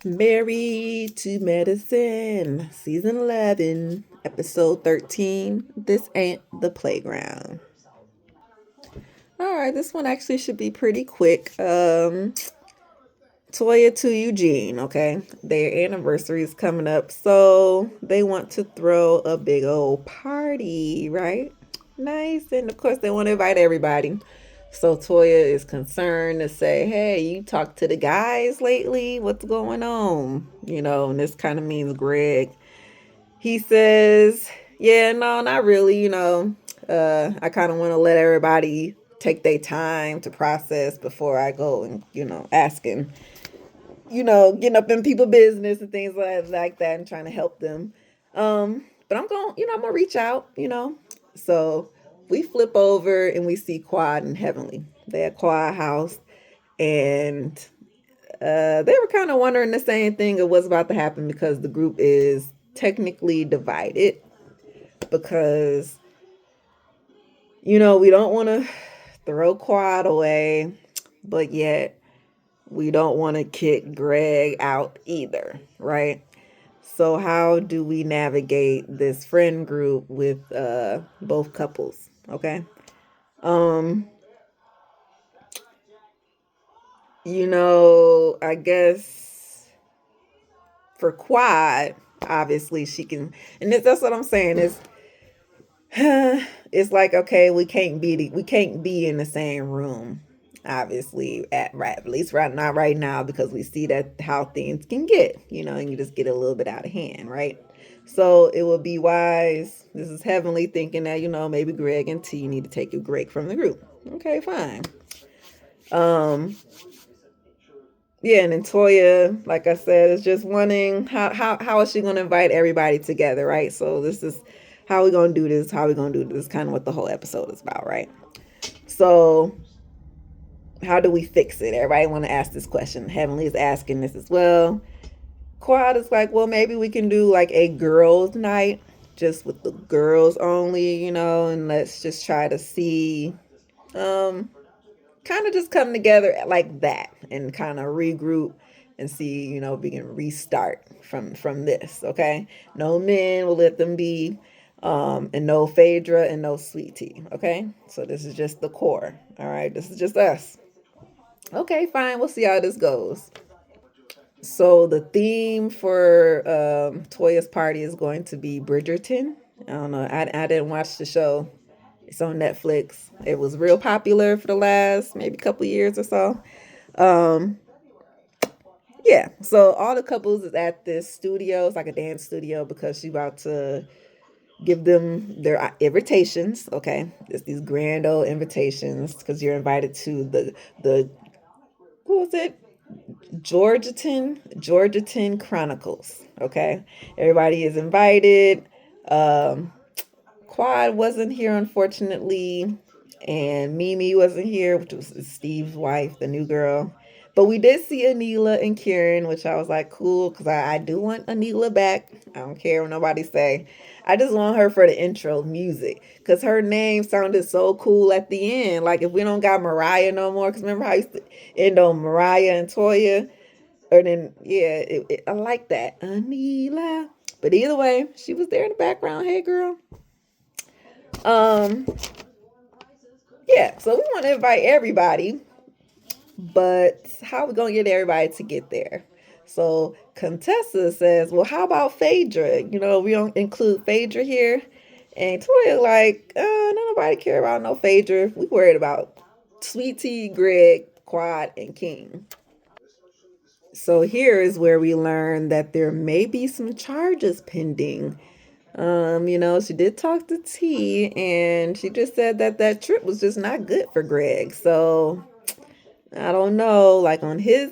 Married to Medicine, Season 11, Episode 13. This ain't the playground. All right, this one actually should be pretty quick. Toya to Eugene, okay? Their anniversary is coming up, so they want to throw a big old party, right? Nice. And of course, they want to invite everybody. So Toya is concerned to say, hey, you talked to the guys lately? What's going on? And this kind of means Greg. He says, yeah, no, not really. I kind of want to let everybody take their time to process before I go and, asking, getting up in people business and things like that and trying to help them. But I'm gonna reach out. So we flip over and we see Quad and Heavenly. They're at Quad house, and they were kind of wondering the same thing of what's about to happen because the group is technically divided because we don't want to throw Quad away, but yet we don't want to kick Greg out either, right? So how do we navigate this friend group with both couples? Okay. Um, I guess for Quad, obviously she can, and that's what I'm saying is, it's like okay, we can't be in the same room, obviously at least right not right now because we see that how things can get, and you just get a little bit out of hand, right? So it would be wise. This is Heavenly thinking that maybe Greg and T need to take a break from the group. Okay, fine. Um, yeah, and then Toya, like I said, is just wondering how is she gonna invite everybody together, right? So this is how we gonna do this, how we gonna do this, kind of what the whole episode is about, right? So how do we fix it? Everybody wanna ask this question. Heavenly is asking this as well. Quad is like, well, maybe we can do like a girls' night, just with the girls only, and let's just try to see um kind of just come together like that and kind of regroup and see, if we can restart from this. Okay, no men, will let them be, and no Phaedra and no Sweet Tea. Okay, so this is just the core. All right, this is just us. Okay, fine, we'll see how this goes. So the theme for Toya's party is going to be Bridgerton. I don't know, I didn't watch the show. It's on Netflix. It was real popular for the last maybe couple years or so. Um, yeah, so all the couples is at this studio. It's like a dance studio because she about to give them their invitations. Okay, it's these grand old invitations because you're invited to the what was it? Georgetown Chronicles. Okay, everybody is invited. Um, Quad wasn't here, unfortunately, and Mimi wasn't here, which was Steve's wife, the new girl. But we did see Anila and Kieran, which I was like, cool, because I do want Anila back. I don't care what nobody say. I just want her for the intro music, because her name sounded so cool at the end. Like, if we don't got Mariah no more, because remember how I used to end on Mariah and Toya? Or then, yeah, I like that. Anila. But either way, she was there in the background. Hey, girl. Um, yeah, so we want to invite everybody, but how are we gonna get everybody to get there? So Contessa says, well, how about Phaedra? We don't include Phaedra here. And Toya like, nobody care about no Phaedra. We worried about Sweet Tea, Greg, Quad, and King. So here is where we learn that there may be some charges pending. She did talk to T, and she just said that that trip was just not good for Greg. So I don't know, like on his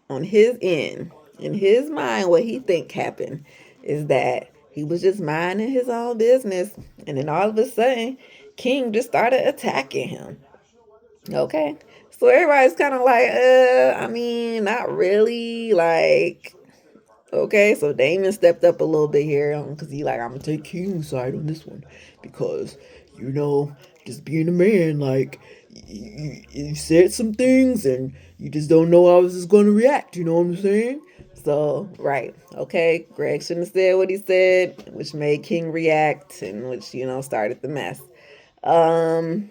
end, in his mind, what he think happened is that he was just minding his own business, and then all of a sudden, King just started attacking him. Okay, so everybody's kind of like, I mean, not really, like. Okay, so Damon stepped up a little bit here because he like I'm gonna take King's side on this one because you know just being a man, like you said some things and you just don't know how I was just going to react. You know what I'm saying? So, right. Okay. Greg shouldn't have said what he said, which made King react and which, started the mess. Um,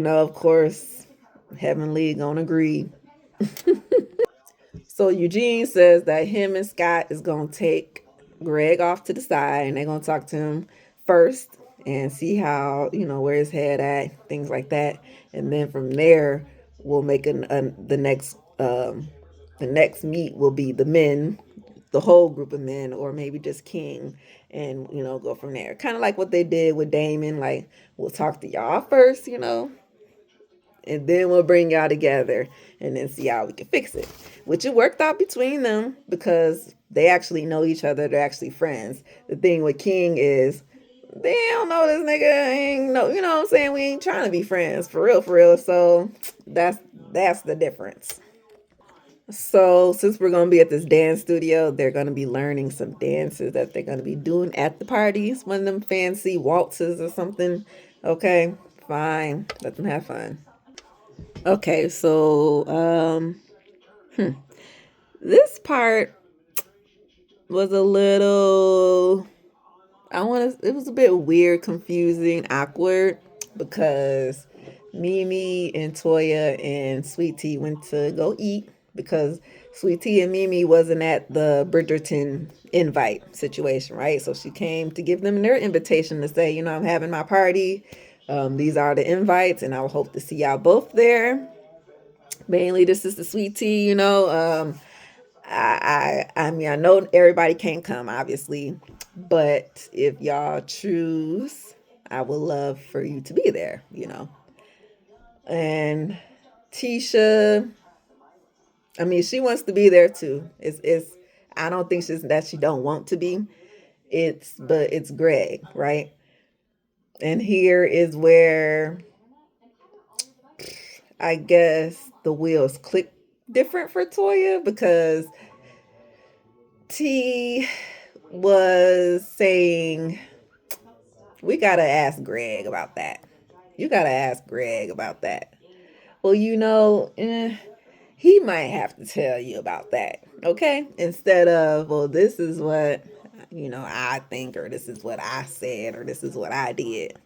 of course, Heavenly gonna agree. So Eugene says that him and Scott is gonna take Greg off to the side and they're gonna talk to him first and see how, where his head at, things like that. And then from there we'll make the next meet will be the men, the whole group of men, or maybe just King, and go from there. Kind of like what they did with Damon, like we'll talk to y'all first, and then we'll bring y'all together and then see how we can fix it. Which it worked out between them because they actually know each other. They're actually friends. The thing with King is they don't know this nigga. Ain't no, you know what I'm saying? We ain't trying to be friends for real, for real. So that's the difference. So since we're gonna be at this dance studio, they're gonna be learning some dances that they're gonna be doing at the parties. One of them fancy waltzes or something. Okay, fine. Let them have fun. Okay, so this part was a little, it was a bit weird, confusing, awkward because Mimi and Toya and Sweet Tea went to go eat because Sweet Tea and Mimi wasn't at the Bridgerton invite situation, right? So she came to give them their invitation to say, I'm having my party. These are the invites, and I will hope to see y'all both there. Mainly, this is the Sweet Tea, I mean, I know everybody can't come, obviously, but if y'all choose, I would love for you to be there. And Tisha, I mean, she wants to be there too. It's I don't think she's that she don't want to be. But it's Greg, right? And here is where I guess the wheels click different for Toya because T was saying, we gotta ask Greg about that. You gotta ask Greg about that. Well, he might have to tell you about that. Okay? Instead of, well, this is what, I think, or this is what I said, or this is what I did.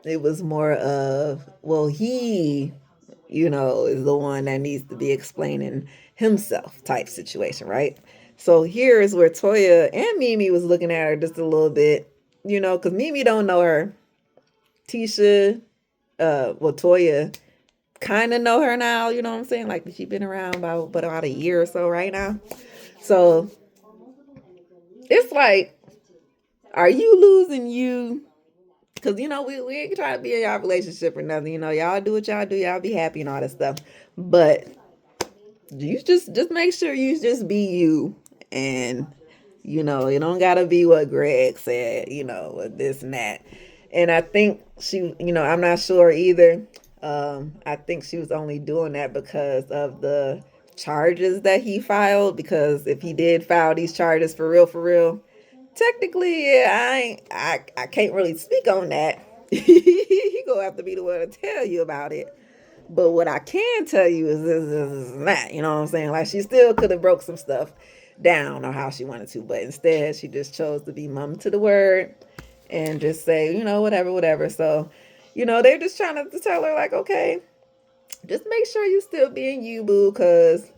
It was more of, well, he, is the one that needs to be explaining himself type situation, right? So here's where Toya and Mimi was looking at her just a little bit, because Mimi don't know her. Tisha, Toya kind of know her now, you know what I'm saying? Like she's been around about a year or so right now. So it's like, are you losing you? Because we ain't trying to be in y'all relationship or nothing. Y'all do what y'all do, y'all be happy and all that stuff. But you just make sure you just be you, and you don't gotta be what Greg said, with this and that. And I think she, I'm not sure either. I think she was only doing that because of the charges that he filed. Because if he did file these charges for real, technically, yeah, I can't really speak on that. He gonna have to be the one to tell you about it. But what I can tell you is this and that. You know what I'm saying? Like she still could have broke some stuff down or how she wanted to, but instead she just chose to be mum to the word and just say, whatever, whatever. So, they're just trying to tell her like, okay, just make sure you still being you, boo, because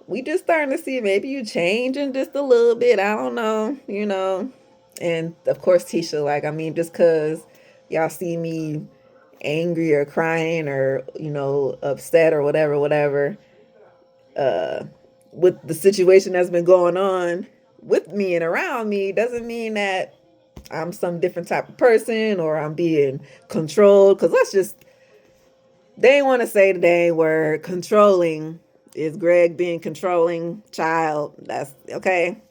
we just starting to see maybe you changing just a little bit. I don't know. And of course, Tisha, like, I mean, just because y'all see me angry or crying or, upset or whatever, with the situation that's been going on with me and around me doesn't mean that I'm some different type of person or I'm being controlled. Because they ain't want to say the dang word controlling. Is Greg being controlling child? That's okay.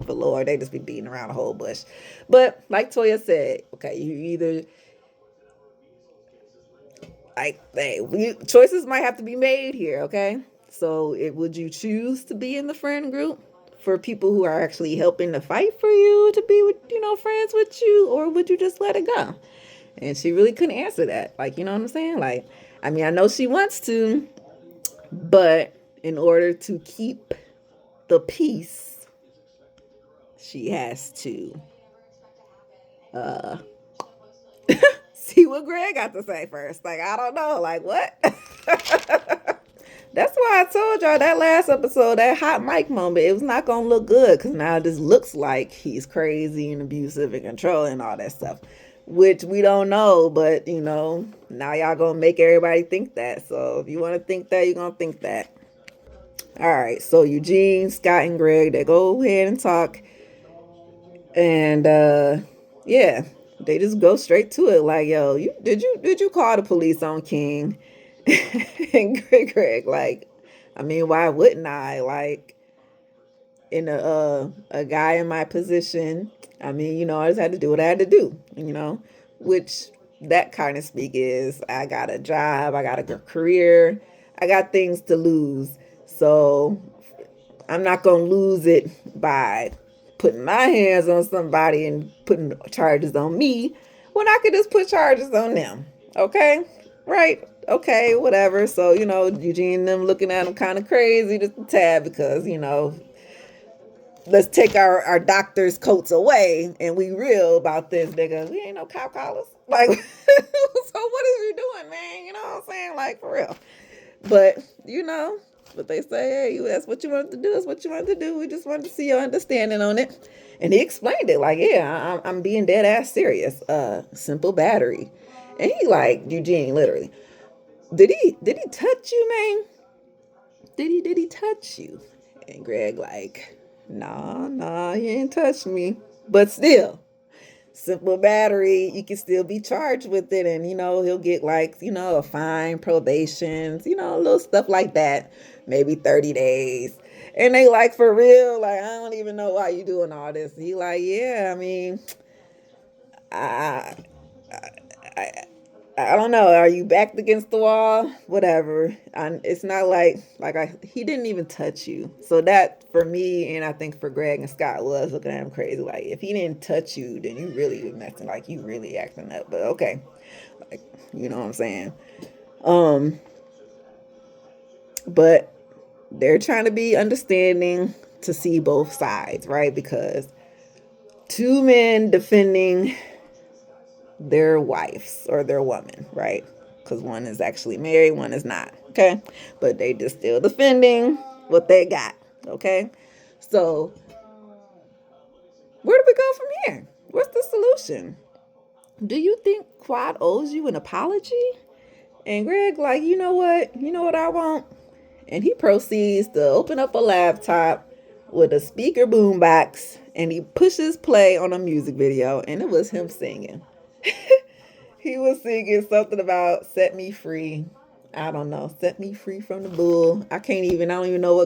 But Lord, they just be beating around the whole bush. But like Toya said, okay, you either choices might have to be made here, okay? So would you choose to be in the friend group for people who are actually helping to fight for you to be with, friends with you, or would you just let it go? And she really couldn't answer that. Like, you know what I'm saying? Like, I mean, I know she wants to, but in order to keep the peace, she has to see what Greg got to say first. Like, I don't know. Like, what? That's why I told y'all that last episode, that hot mic moment, it was not going to look good because now it just looks like he's crazy and abusive and controlling and all that stuff, which we don't know. But, you know, now y'all going to make everybody think that. So if you want to think that, you're going to think that. All right. So Eugene, Scott, and Greg, they go ahead and talk. And, yeah, they just go straight to it. Like, yo, did you call the police on King? And Greg, like, I mean, why wouldn't I? Like, in a guy in my position, I mean, you know, I just had to do what I had to do, you know, which that kind of speak is I got a job, I got a career, I got things to lose. So I'm not going to lose it by putting my hands on somebody and putting charges on me when I could just put charges on them. Okay? Right? Okay, whatever. So, you know, Eugene and them looking at him kind of crazy just a tad because, you know, let's take our doctor's coats away and we real about this, nigga. We ain't no cop collars. Like, so what is you doing, man? You know what I'm saying? Like, for real. But, you know, but they say, hey, that's what you wanted to do. That's what you wanted to do. We just wanted to see your understanding on it. And he explained it like, yeah, I'm being dead ass serious. Simple battery. And he like, Eugene, literally, did he touch you, man? Did he touch you? And Greg like, nah, he ain't touched me. But still, simple battery, you can still be charged with it. And, you know, he'll get like, you know, a fine, probations, you know, little stuff like that. Maybe 30 days. And they like, for real, like, I don't even know why you doing all this. He like, yeah, I mean, I, I, I don't know. Are you backed against the wall? Whatever. It's not he didn't even touch you. So that for me, and I think for Greg and Scott was looking at him crazy. Like if he didn't touch you, then you really was messing. Like you really acting up. But okay, like you know what I'm saying. Um, but they're trying to be understanding to see both sides, right? Because two men defending their wives or their woman, right? Because one is actually married, one is not, okay? But they just still defending what they got, okay? So where do we go from here? What's the solution? Do you think Quad owes you an apology? And Greg, like, you know what? You know what I want? And he proceeds to open up a laptop with a speaker boombox and he pushes play on a music video and it was him singing. He was singing something about set me free. I don't know. Set me free from the bull. I don't even know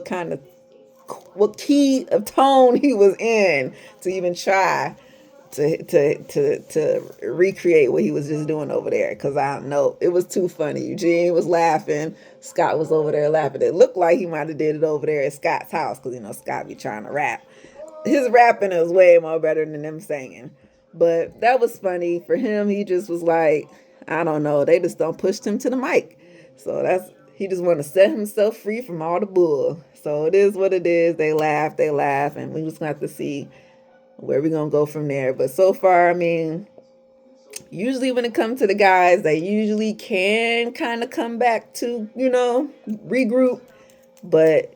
what key of tone he was in to even try to recreate what he was just doing over there. Cause I don't know. It was too funny. Eugene was laughing. Scott was over there laughing. It looked like he might have did it over there at Scott's house. Cause you know, Scott be trying to rap. His rapping is way more better than them singing. But that was funny for him. He just was like, I don't know. They just don't push him to the mic. So he just want to set himself free from all the bull. So it is what it is. They laugh, and we just gonna have to see where we're gonna go from there. But so far, I mean, usually when it comes to the guys, they usually can kind of come back to, you know, regroup. But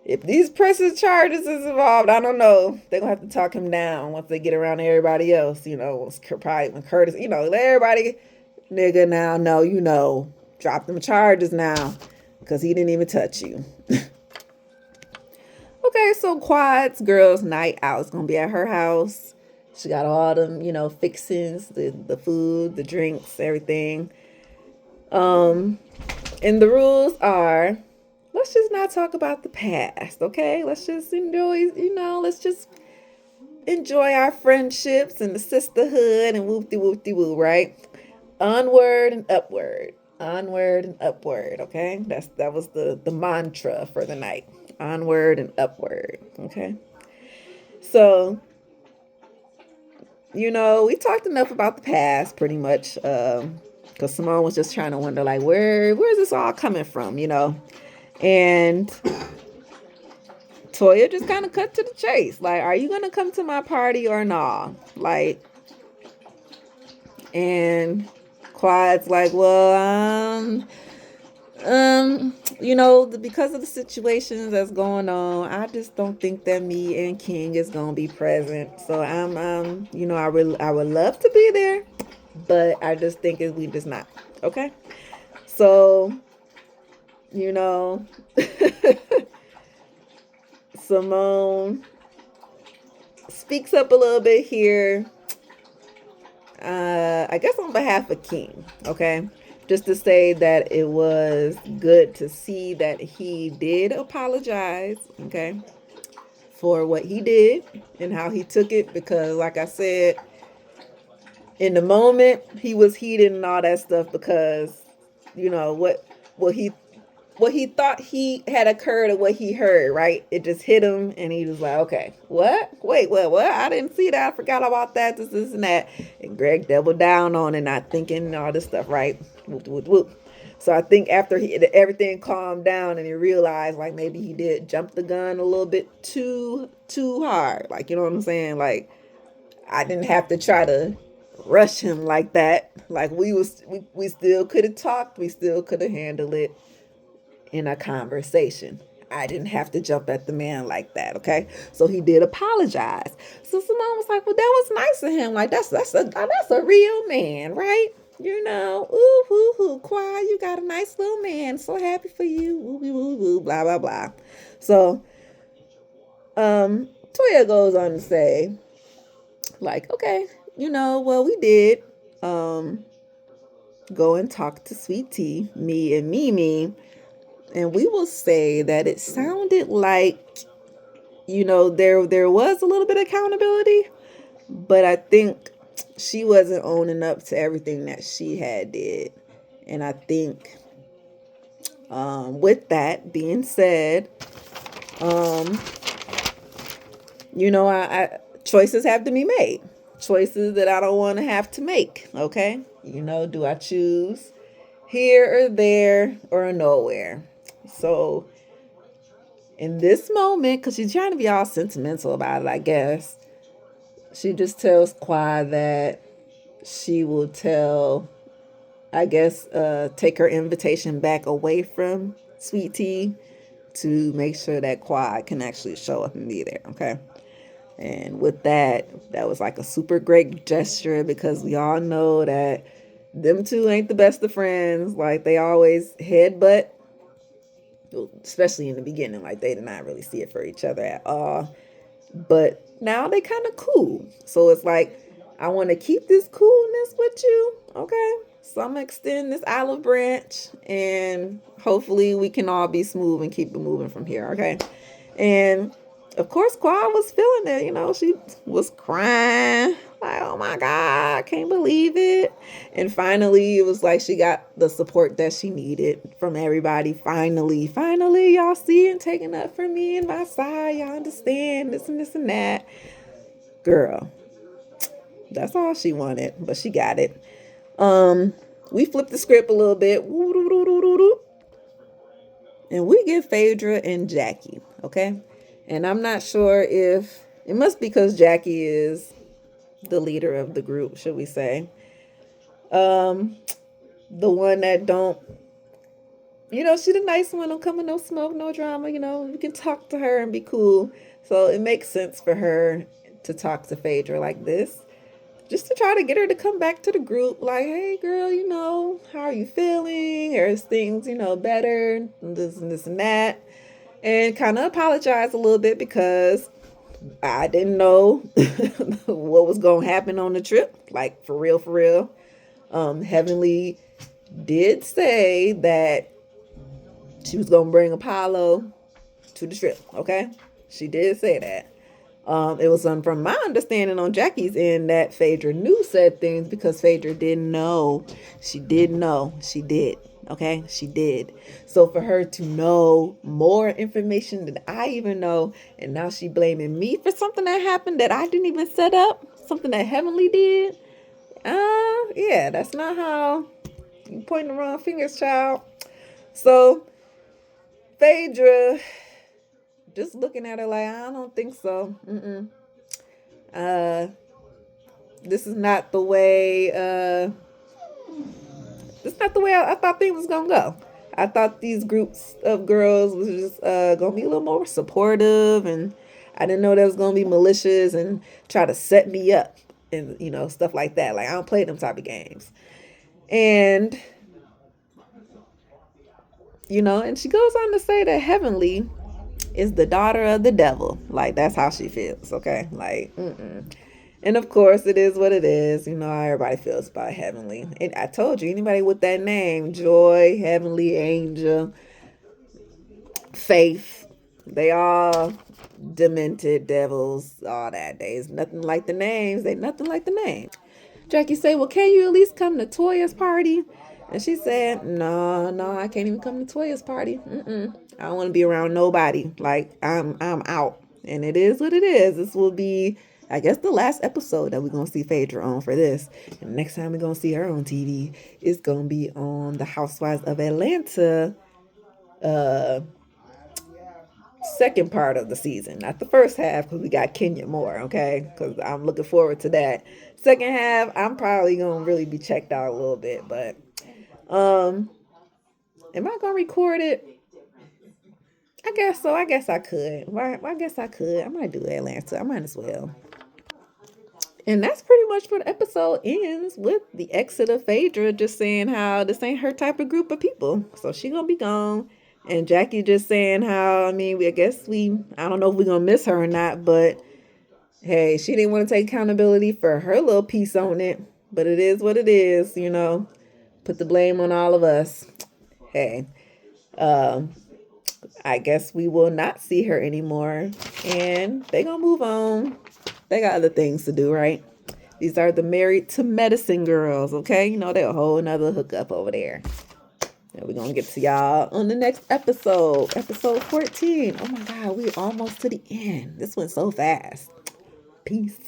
if these pressing charges is involved, I don't know. They're going to have to talk him down once they get around everybody else. You know, probably when Curtis, you know, everybody, nigga, now, no, you know, drop them charges now because he didn't even touch you. Okay, so Quad's girls' night out is going to be at her house. She got all them, you know, fixings, the food, the drinks, everything. And the rules are, let's just not talk about the past, okay? Let's just enjoy, you know, let's just enjoy our friendships and the sisterhood and whoop-de-whoop-de-woo, right? Onward and upward. Onward and upward, okay? That was the mantra for the night. Onward and upward, okay? So we talked enough about the past pretty much. Because Simone was just trying to wonder, like, where's this all coming from, And Toya just kind of cut to the chase. Like, are you going to come to my party or not? Like, and Quad's like, well, because of the situations that's going on, I just don't think that me and King is gonna be present. So I would love to be there, but I just think we just not. Okay. So, you know, Simone speaks up a little bit here. I guess on behalf of King, okay? Just to say that it was good to see that he did apologize, okay, for what he did and how he took it. Because, like I said, in the moment, he was heated and all that stuff because, what he what he thought he had occurred or what he heard, right? It just hit him and he was like, okay, what? Wait, what? I didn't see that. I forgot about that, this, and that. And Greg doubled down on it, not thinking all this stuff, right? Whoop, whoop, whoop. So I think after everything calmed down and he realized like maybe he did jump the gun a little bit too hard. Like, you know what I'm saying? Like, I didn't have to try to rush him like that. Like we still could have talked, we still could have handled it in a conversation. I didn't have to jump at the man like that, okay? So he did apologize. So Simone was like, "Well, that was nice of him. Like that's a real man, right? Ooh, hoo, hoo, Quad, you got a nice little man. So happy for you. Woo, woo, woo, woo, blah, blah, blah." So, Toya goes on to say, like, okay, well, we did, go and talk to Sweet Tea, me and Mimi. And we will say that it sounded like, there was a little bit of accountability, but I think she wasn't owning up to everything that she had did. And I think, with that being said, choices have to be made. Choices that I don't want to have to make. Okay. Do I choose here or there or nowhere? So in this moment, because she's trying to be all sentimental about it, I guess, she just tells Quad that she will take her invitation back away from Sweet Tea to make sure that Quad can actually show up and be there, okay? And with that was like a super great gesture because we all know that them two ain't the best of friends. Like, they always headbutt, especially in the beginning. Like, they did not really see it for each other at all. But now they kind of cool. So it's like, I want to keep this coolness with you, okay? So I'm going to extend this olive branch and hopefully we can all be smooth and keep it moving from here, okay? And of course, Quad was feeling it. She was crying like, oh my God, I can't believe it. And finally, it was like she got the support that she needed from everybody. Finally, y'all see and taking up for me and my side. Y'all understand this and this and that. Girl, that's all she wanted, but she got it. We flipped the script a little bit. And we get Phaedra and Jackie, okay? And I'm not sure if it must be because Jackie is the leader of the group, should we say. The one that don't, she the nice one, don't come with no smoke, no drama, you can talk to her and be cool. So it makes sense for her to talk to Phaedra like this, just to try to get her to come back to the group. Like, hey girl, how are you feeling? Or is things, better? And this and that. And kind of apologize a little bit because I didn't know what was going to happen on the trip. Like, for real. Heavenly did say that she was going to bring Apollo to the trip, okay? She did say that. It was from my understanding on Jackie's end that Phaedra knew said things because Phaedra didn't know. She did know. She did. Okay, she did. So for her to know more information than I even know, and now she blaming me for something that happened that I didn't even set up. something that Heavenly did. Yeah, that's not how you pointing the wrong fingers, child. So Phaedra just looking at her like, I don't think so. Uh, this is not the way. This is not the way I thought things was gonna go. I thought these groups of girls was just gonna be a little more supportive, and I didn't know that was gonna be malicious and try to set me up and stuff like that. Like I don't play them type of games, and and she goes on to say that Heavenly is the daughter of the devil. Like that's how she feels. Okay, like And of course, it is what it is. You know how everybody feels about Heavenly. And I told you, anybody with that name, Joy, Heavenly, Angel, Faith, they all demented devils, all that. There's nothing like the names. They nothing like the name. Jackie said, well, can you at least come to Toya's party? And she said, no, I can't even come to Toya's party. I don't want to be around nobody. Like, I'm out. And it is what it is. This will be, I guess, the last episode that we're going to see Phaedra on for this. And the next time we're going to see her on TV is going to be on The Housewives of Atlanta, second part of the season, not the first half, because we got Kenya Moore, okay? Because I'm looking forward to that. Second half, I'm probably gonna really be checked out a little bit, but am I gonna record it? I guess so. I guess I could. I guess I could. I might do Atlanta. I might as well. And that's pretty much where the episode ends, with the exit of Phaedra just saying how this ain't her type of group of people. So she gonna be gone. And Jackie just saying how, I don't know if we're gonna miss her or not, but hey, she didn't want to take accountability for her little piece on it. But it is what it is, Put the blame on all of us. Hey, I guess we will not see her anymore. And they gonna move on. They got other things to do, right? These are the Married to Medicine girls, okay? They're a whole nother hookup over there. And we're going to get to y'all on the next episode. Episode 14. Oh my God, we're almost to the end. This went so fast. Peace.